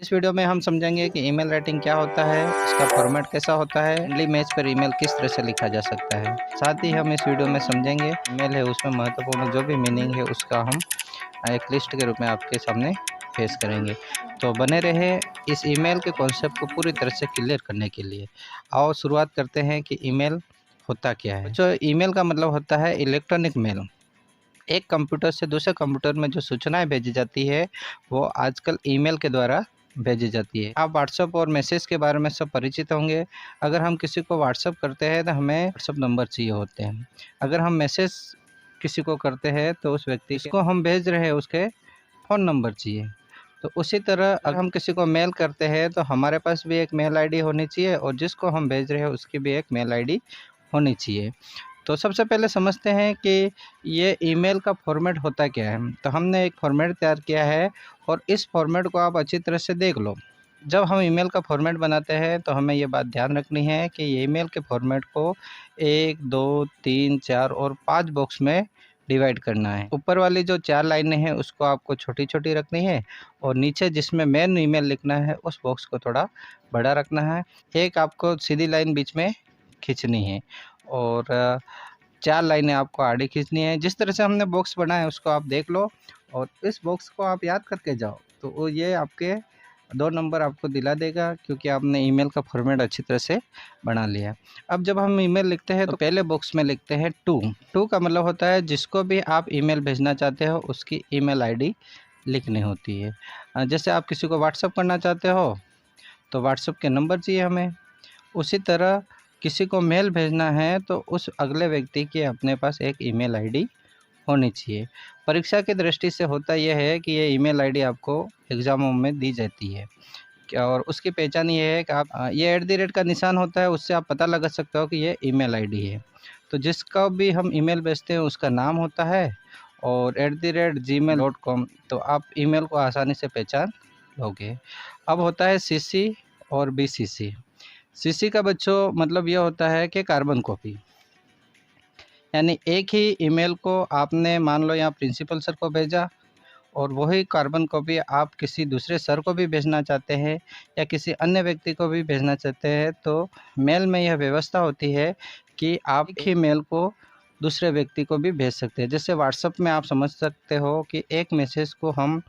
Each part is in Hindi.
इस वीडियो में हम समझेंगे कि ईमेल राइटिंग क्या होता है, इसका फॉर्मेट कैसा होता है, फ्रेंडली मैच पर ईमेल किस तरह से लिखा जा सकता है। साथ ही हम इस वीडियो में समझेंगे ईमेल है उसमें महत्वपूर्ण जो भी मीनिंग है उसका हम एक लिस्ट के रूप में आपके सामने पेश करेंगे। तो बने रहे इस ईमेल के कॉन्सेप्ट को पूरी तरह से क्लियर करने के लिए। आओ शुरुआत करते हैं कि ईमेल होता क्या है। जो ईमेल का मतलब होता है इलेक्ट्रॉनिक मेल। एक कंप्यूटर से दूसरे कंप्यूटर में जो सूचनाएं भेजी जाती है वो आजकल ईमेल के द्वारा भेजी जाती है। आप व्हाट्सएप और मैसेज के बारे में सब परिचित होंगे। अगर हम किसी को व्हाट्सएप करते हैं तो हमें व्हाट्सएप नंबर चाहिए होते हैं। अगर हम मैसेज किसी को करते हैं तो उस व्यक्ति को हम भेज रहे हैं उसके फ़ोन नंबर चाहिए। तो उसी तरह अगर हम किसी को मेल करते हैं तो हमारे पास भी एक मेल आईडी होनी चाहिए और जिसको हम भेज रहे हैं उसकी भी एक मेल आईडी होनी चाहिए। तो सबसे पहले समझते हैं कि ये ईमेल का फॉर्मेट होता क्या है। तो हमने एक फॉर्मेट तैयार किया है और इस फॉर्मेट को आप अच्छी तरह से देख लो। जब हम ईमेल का फॉर्मेट बनाते हैं तो हमें ये बात ध्यान रखनी है कि ये ईमेल के फॉर्मेट को 1, 2, 3, 4 और 5 बॉक्स में डिवाइड करना है। ऊपर वाली जो 4 लाइनें हैं उसको आपको छोटी-छोटी रखनी है और नीचे जिसमें मेन ईमेल लिखना है उस बॉक्स को थोड़ा बड़ा रखना है। एक आपको सीधी लाइन बीच में खींचनी है और 4 लाइनें आपको आड़ी खींचनी है। जिस तरह से हमने बॉक्स बनाया है उसको आप देख लो और इस बॉक्स को आप याद करके जाओ तो वो ये आपके 2 नंबर आपको दिला देगा क्योंकि आपने ईमेल का फॉर्मेट अच्छी तरह से बना लिया। अब जब हम ईमेल लिखते हैं तो पहले बॉक्स में लिखते हैं टू। टू का मतलब होता है जिसको भी आप ईमेल भेजना चाहते हो उसकी ईमेल आईडी लिखनी होती है। जैसे आप किसी को व्हाट्सएप करना चाहते हो तो व्हाट्सएप के नंबर चाहिए हमें। उसी तरह किसी को मेल भेजना है तो उस अगले व्यक्ति की अपने पास एक ईमेल आईडी होनी चाहिए। परीक्षा की दृष्टि से होता यह है कि ये ईमेल आईडी आपको एग्ज़ामों में दी जाती है क्या और उसकी पहचान ये है कि आप ये @ का निशान होता है उससे आप पता लगा सकते हो कि ये ईमेल आईडी है। तो जिसका भी हम ईमेल भेजते हैं उसका नाम होता है और @gmail.com तो आप ईमेल को आसानी से पहचान लोगे। अब होता है सीसी और बीसीसी। सीसी का बच्चों मतलब ये होता है कि कार्बन कॉपी। यानी एक ही ईमेल को आपने मान लो यहाँ प्रिंसिपल सर को भेजा और वही कार्बन कॉपी आप किसी दूसरे सर को भी भेजना चाहते हैं या किसी अन्य व्यक्ति को भी भेजना चाहते हैं तो मेल में यह व्यवस्था होती है कि आप एक ही मेल को दूसरे व्यक्ति को भी भेज सकते हैं। जैसे व्हाट्सएप में आप समझ सकते हो कि एक मैसेज को हम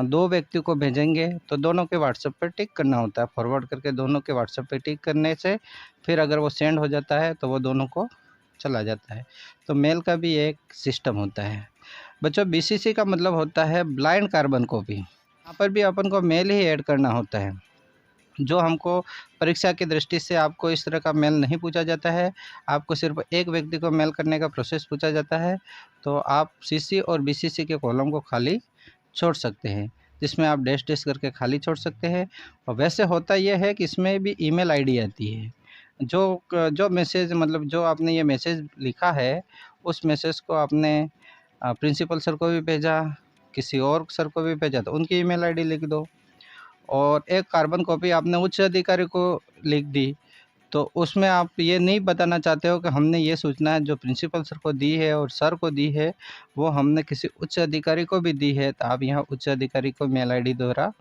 2 व्यक्ति को भेजेंगे तो दोनों के व्हाट्सएप पर टिक करना होता है। फॉरवर्ड करके दोनों के व्हाट्सएप पे टिक करने से फिर अगर वो सेंड हो जाता है तो वो दोनों को चला जाता है। तो मेल का भी एक सिस्टम होता है। बच्चों बीसीसी का मतलब होता है ब्लाइंड कार्बन कॉपी। यहाँ पर भी अपन को मेल ही ऐड करना होता है। जो हमको परीक्षा की दृष्टि से आपको इस तरह का मेल नहीं पूछा जाता है। आपको सिर्फ एक व्यक्ति को मेल करने का प्रोसेस पूछा जाता है तो आप सीसी और बीसीसी के कॉलम को खाली छोड़ सकते हैं जिसमें आप डैश डैश करके खाली छोड़ सकते हैं। और वैसे होता यह है कि इसमें भी ईमेल आईडी आती है। जो मैसेज मतलब जो आपने ये मैसेज लिखा है उस मैसेज को आपने प्रिंसिपल सर को भी भेजा, किसी और सर को भी भेजा तो उनकी ईमेल आईडी लिख दो और एक कार्बन कॉपी आपने उच्च अधिकारी को लिख दी तो उसमें आप ये नहीं बताना चाहते हो कि हमने ये सूचना जो प्रिंसिपल सर को दी है और सर को दी है वो हमने किसी उच्च अधिकारी को भी दी है तो आप यहाँ उच्च अधिकारी को मेल आईडी द्वारा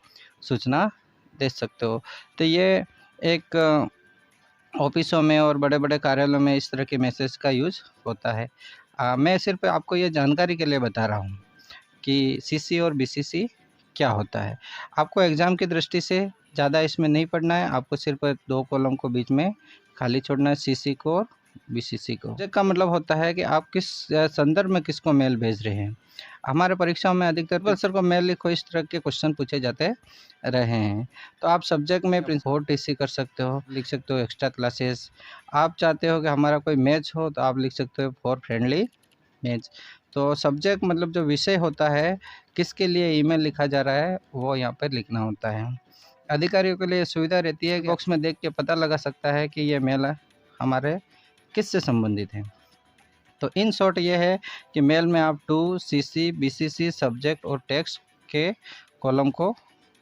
सूचना दे सकते हो। तो ये एक ऑफिसों में और बड़े-बड़े कार्यालयों में इस तरह के मैसेज का यूज़ होता है। मैं सिर्फ आपको ये जानकारी के लिए बता रहा हूँ कि सीसी और बीसीसी क्या होता है। आपको एग्ज़ाम की दृष्टि से ज़्यादा इसमें नहीं पढ़ना है, आपको सिर्फ 2 कॉलम को बीच में खाली छोड़ना है सीसी को और बीसीसी को। सब्जेक्ट का मतलब होता है कि आप किस संदर्भ में किसको मेल भेज रहे हैं। हमारे परीक्षाओं में अधिकतर प्रोफेसर को मेल लिखो इस तरह के क्वेश्चन पूछे जाते रहे हैं। तो आप सब्जेक्ट में फॉर टीसी कर सकते हो, लिख सकते हो एक्स्ट्रा क्लासेस। आप चाहते हो कि हमारा कोई मैच हो तो आप लिख सकते हो फॉर फ्रेंडली मैच। तो सब्जेक्ट मतलब जो विषय होता है किसके लिए ईमेल लिखा जा रहा है वो यहाँ पर लिखना होता है। अधिकारियों के लिए सुविधा रहती है कि बॉक्स में देख के पता लगा सकता है कि ये मेल हमारे किससे संबंधित है। तो इन शॉर्ट ये है कि मेल में आप टू, सीसी, बीसीसी, सब्जेक्ट और टेक्स्ट के कॉलम को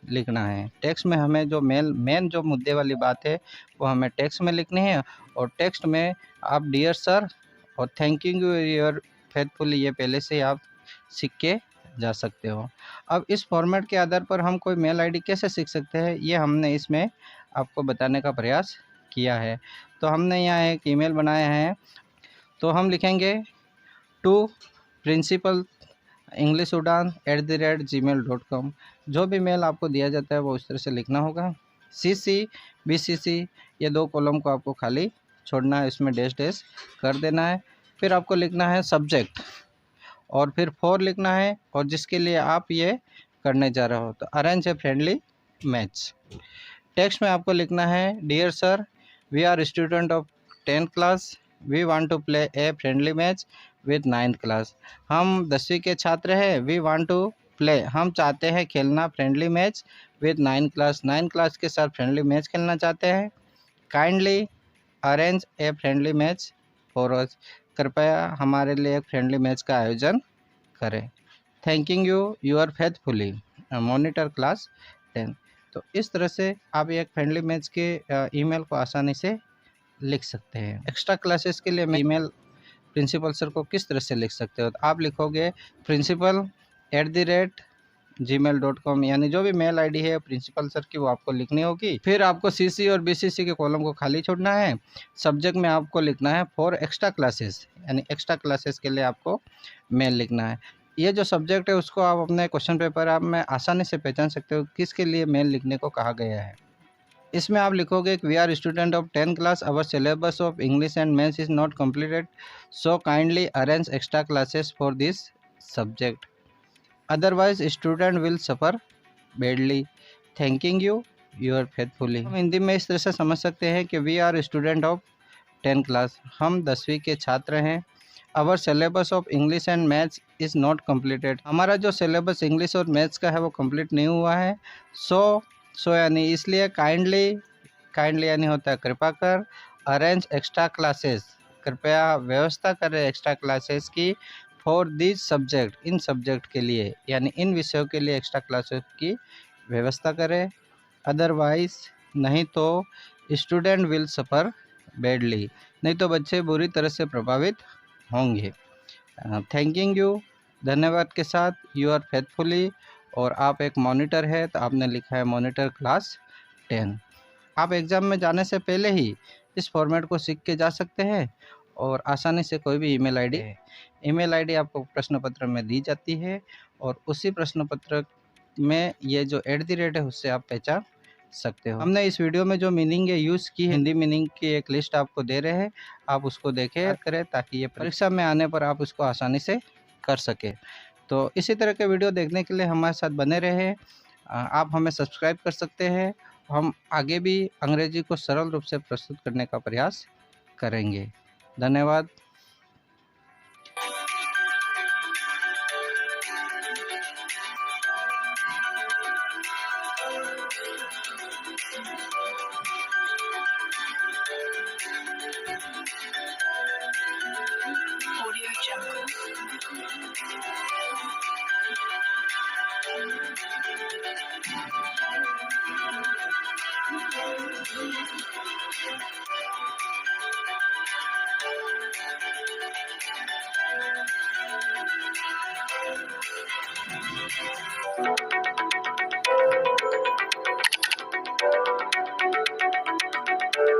लिखना है। टेक्स्ट में हमें जो मेन जो मुद्दे वाली बात है वो हमें टेक्स्ट में लिखनी है और टेक्स्ट में आप डियर सर और थैंक यू योर फेथफुली ये पहले से आप सीख के जा सकते हो। अब इस फॉर्मेट के आधार पर हम कोई मेल आईडी कैसे सीख सकते हैं, ये हमने इसमें आपको बताने का प्रयास किया है। तो हमने यहाँ एक ईमेल बनाया है, तो हम लिखेंगे टू प्रिंसिपल इंग्लिश उड़ान @gmail.com। जो भी मेल आपको दिया जाता है वो उस तरह से लिखना होगा। CC BCC ये 2 कॉलम को आपको खाली छोड़ना है, इसमें डैश डैश कर देना है। फिर आपको लिखना है सब्जेक्ट और फिर फॉर लिखना है, और जिसके लिए आप ये करने जा रहे हो, तो arrange a friendly match. Text में आपको लिखना है dear sir, we are student of 10th class, we want to play a friendly match with 9th class. हम 10वीं के छात्र हैं, वी वांट टू प्ले हम चाहते हैं खेलना friendly match with 9th class, 9th class के साथ फ्रेंडली मैच खेलना चाहते हैं। Kindly arrange a friendly match for us, कृपया हमारे लिए एक फ्रेंडली मैच का आयोजन करें। Thanking you, you are faithfully monitor class 10। तो इस तरह से आप एक फ्रेंडली मैच के ईमेल को आसानी से लिख सकते हैं। एक्स्ट्रा क्लासेस के लिए मैं ईमेल प्रिंसिपल सर को किस तरह से लिख सकते हो, तो आप लिखोगे principal@gmail.com, यानी जो भी मेल आईडी है प्रिंसिपल सर की वो आपको लिखनी होगी। फिर आपको CC और BCC के कॉलम को खाली छोड़ना है। सब्जेक्ट में आपको लिखना है फॉर एक्स्ट्रा क्लासेस, यानी एक्स्ट्रा क्लासेस के लिए आपको मेल लिखना है। ये जो सब्जेक्ट है उसको आप अपने क्वेश्चन पेपर आप में आसानी से पहचान सकते हो किसके लिए मेल लिखने को कहा गया है। इसमें आप लिखोगे कि we are student of 10th class, our syllabus of English and maths is not completed, so kindly arrange extra classes for this subject, otherwise student will suffer badly, thanking you, your faithfully. हम हिंदी में इस तरह से समझ सकते हैं कि we are student of 10th class, हम 10वीं के छात्र हैं। Our syllabus of English and maths is not completed, हमारा जो सिलेबस इंग्लिश और मैथ्स का है वो कंप्लीट नहीं हुआ है। सो यानी इसलिए काइंडली यानी होता है कृपा कर, अरेंज एक्स्ट्रा क्लासेस कृपया व्यवस्था करें एक्स्ट्रा क्लासेस की, for this subject in subject के लिए, यानी इन विषयों के लिए एक्स्ट्रा क्लासेस की व्यवस्था करें, अदरवाइज नहीं तो स्टूडेंट विल सफ़र बैडली, नहीं तो बच्चे बुरी तरह से प्रभावित होंगे। थैंकिंग यू धन्यवाद के साथ, यू आर फेथफुली, और आप एक मॉनिटर है तो आपने लिखा है मॉनिटर क्लास 10। आप एग्ज़ाम में जाने से पहले ही इस फॉर्मेट को सीख के जा सकते हैं और आसानी से कोई भी ईमेल आईडी आपको प्रश्न पत्र में दी जाती है, और उसी प्रश्न पत्र में ये जो @ है उससे आप पहचान सकते हो। हमने इस वीडियो में जो मीनिंग यूज़ की है, हिंदी मीनिंग की एक लिस्ट आपको दे रहे हैं, आप उसको देखें करें ताकि ये परीक्षा में आने पर आप उसको आसानी से कर सकें। तो इसी तरह के वीडियो देखने के लिए हमारे साथ बने रहें। आप हमें सब्सक्राइब कर सकते हैं। हम आगे भी अंग्रेजी को सरल रूप से प्रस्तुत करने का प्रयास करेंगे। धन्यवाद। Audio Jungle.